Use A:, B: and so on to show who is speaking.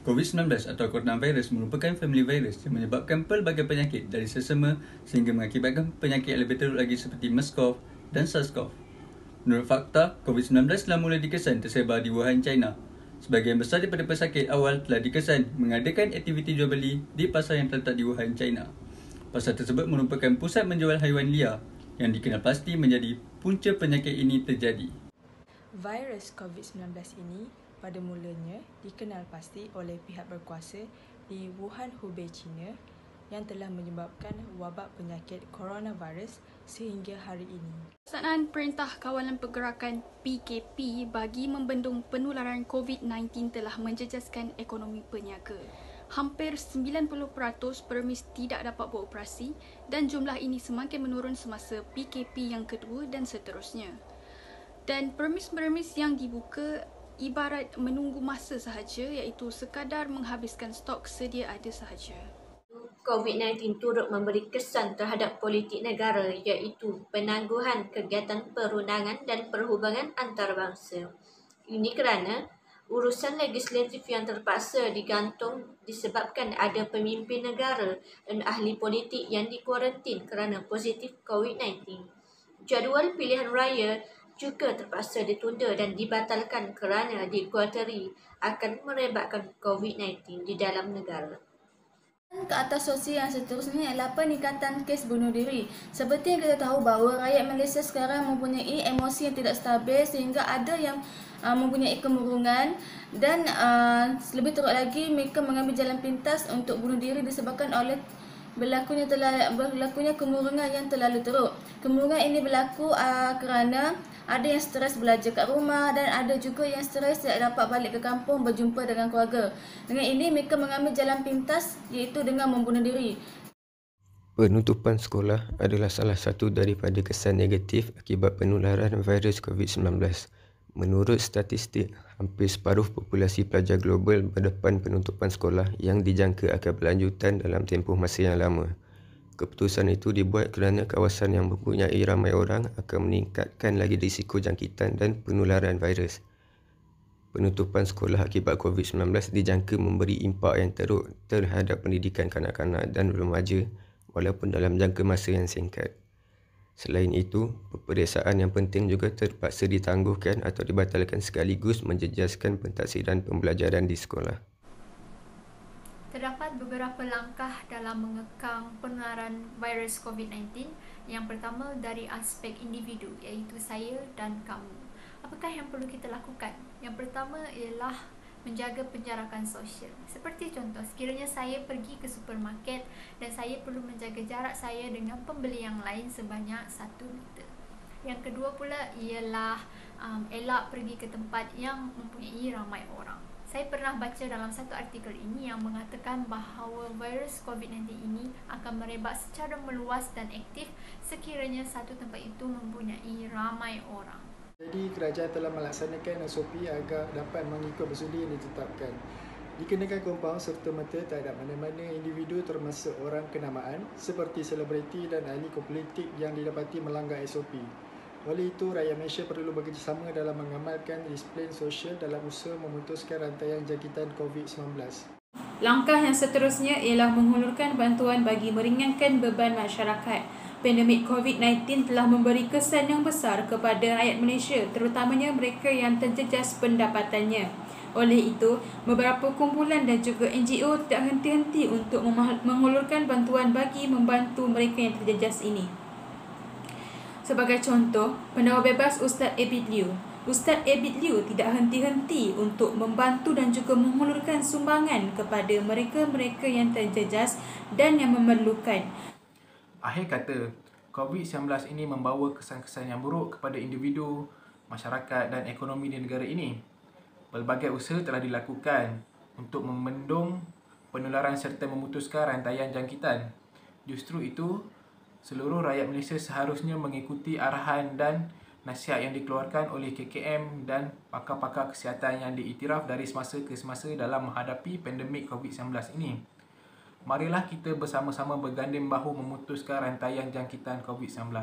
A: COVID-19 atau coronavirus merupakan family virus yang menyebabkan pelbagai penyakit dari sesama sehingga mengakibatkan penyakit yang lebih teruk lagi seperti MERS-CoV dan SARS-CoV. Menurut fakta, COVID-19 telah mula dikesan tersebar di Wuhan, China. Sebahagian besar daripada pesakit awal telah dikesan mengadakan aktiviti jual beli di pasar yang terletak di Wuhan, China. Pasar tersebut merupakan pusat menjual haiwan liar yang dikenal pasti menjadi punca penyakit ini terjadi.
B: Virus COVID-19 ini pada mulanya dikenal pasti oleh pihak berkuasa di Wuhan, Hubei, China yang telah menyebabkan wabak penyakit coronavirus sehingga hari ini.
C: Pelaksanaan Perintah Kawalan Pergerakan PKP bagi membendung penularan COVID-19 telah menjejaskan ekonomi peniaga. Hampir 90% permis tidak dapat beroperasi dan jumlah ini semakin menurun semasa PKP yang kedua dan seterusnya. Dan permis-permis yang dibuka ibarat menunggu masa sahaja, iaitu sekadar menghabiskan stok sedia ada sahaja.
D: COVID-19 turut memberi kesan terhadap politik negara iaitu penangguhan kegiatan perundangan dan perhubungan antarabangsa. Ini kerana urusan legislatif yang terpaksa digantung disebabkan ada pemimpin negara dan ahli politik yang dikuarantin kerana positif COVID-19. Jadual pilihan raya juga terpaksa ditunda dan dibatalkan kerana dikuatiri akan merebakkan COVID-19 di dalam negara.
E: Ke atas sosial yang seterusnya ialah peningkatan kes bunuh diri. Seperti yang kita tahu bahawa rakyat Malaysia sekarang mempunyai emosi yang tidak stabil sehingga ada yang mempunyai kemurungan dan lebih teruk lagi mereka mengambil jalan pintas untuk bunuh diri disebabkan oleh berlakunya kemurungan yang terlalu teruk. Kemurungan ini berlaku kerana ada yang stres belajar kat rumah dan ada juga yang stres tidak dapat balik ke kampung berjumpa dengan keluarga. Dengan ini mereka mengambil jalan pintas iaitu dengan membunuh diri.
F: Penutupan sekolah adalah salah satu daripada kesan negatif akibat penularan virus COVID-19. Menurut statistik, hampir separuh populasi pelajar global berdepan penutupan sekolah yang dijangka akan berlanjutan dalam tempoh masa yang lama. Keputusan itu dibuat kerana kawasan yang mempunyai ramai orang akan meningkatkan lagi risiko jangkitan dan penularan virus. Penutupan sekolah akibat COVID-19 dijangka memberi impak yang teruk terhadap pendidikan kanak-kanak dan remaja walaupun dalam jangka masa yang singkat. Selain itu, peperiksaan yang penting juga terpaksa ditangguhkan atau dibatalkan sekaligus menjejaskan pentadsiran pembelajaran di sekolah.
G: Terdapat beberapa langkah dalam mengekang penularan virus COVID-19. Yang pertama dari aspek individu, iaitu saya dan kamu. Apakah yang perlu kita lakukan? Yang pertama ialah menjaga penjarakan sosial. Seperti contoh, sekiranya saya pergi ke supermarket dan saya perlu menjaga jarak saya dengan pembeli yang lain sebanyak 1 meter. Yang kedua pula ialah elak pergi ke tempat yang mempunyai ramai orang. Saya pernah baca dalam satu artikel ini yang mengatakan bahawa virus COVID-19 ini akan merebak secara meluas dan aktif sekiranya satu tempat itu mempunyai ramai orang.
H: Jadi kerajaan telah melaksanakan SOP agar dapat mengikut prosedur yang ditetapkan. Dikenakan kompaun serta-merta terhadap mana-mana individu termasuk orang kenamaan seperti selebriti dan ahli politik yang didapati melanggar SOP. Oleh itu, rakyat Malaysia perlu bekerjasama dalam mengamalkan disiplin sosial dalam usaha memutuskan rantaian jangkitan COVID-19.
I: Langkah yang seterusnya ialah menghulurkan bantuan bagi meringankan beban masyarakat. Pandemik COVID-19 telah memberi kesan yang besar kepada rakyat Malaysia, terutamanya mereka yang terjejas pendapatannya. Oleh itu, beberapa kumpulan dan juga NGO tidak henti-henti untuk menghulurkan bantuan bagi membantu mereka yang terjejas ini. Sebagai contoh, pendakwa bebas Ustaz Abid Liu. Ustaz Abid Liu tidak henti-henti untuk membantu dan juga menghulurkan sumbangan kepada mereka-mereka yang terjejas dan yang memerlukan.
J: Akhir kata, COVID-19 ini membawa kesan-kesan yang buruk kepada individu, masyarakat dan ekonomi di negara ini. Pelbagai usaha telah dilakukan untuk membendung penularan serta memutuskan rantaian jangkitan. Justru itu, seluruh rakyat Malaysia seharusnya mengikuti arahan dan nasihat yang dikeluarkan oleh KKM dan pakar-pakar kesihatan yang diiktiraf dari semasa ke semasa dalam menghadapi pandemik COVID-19 ini. Marilah kita bersama-sama berganding bahu memutuskan rantaian jangkitan COVID-19.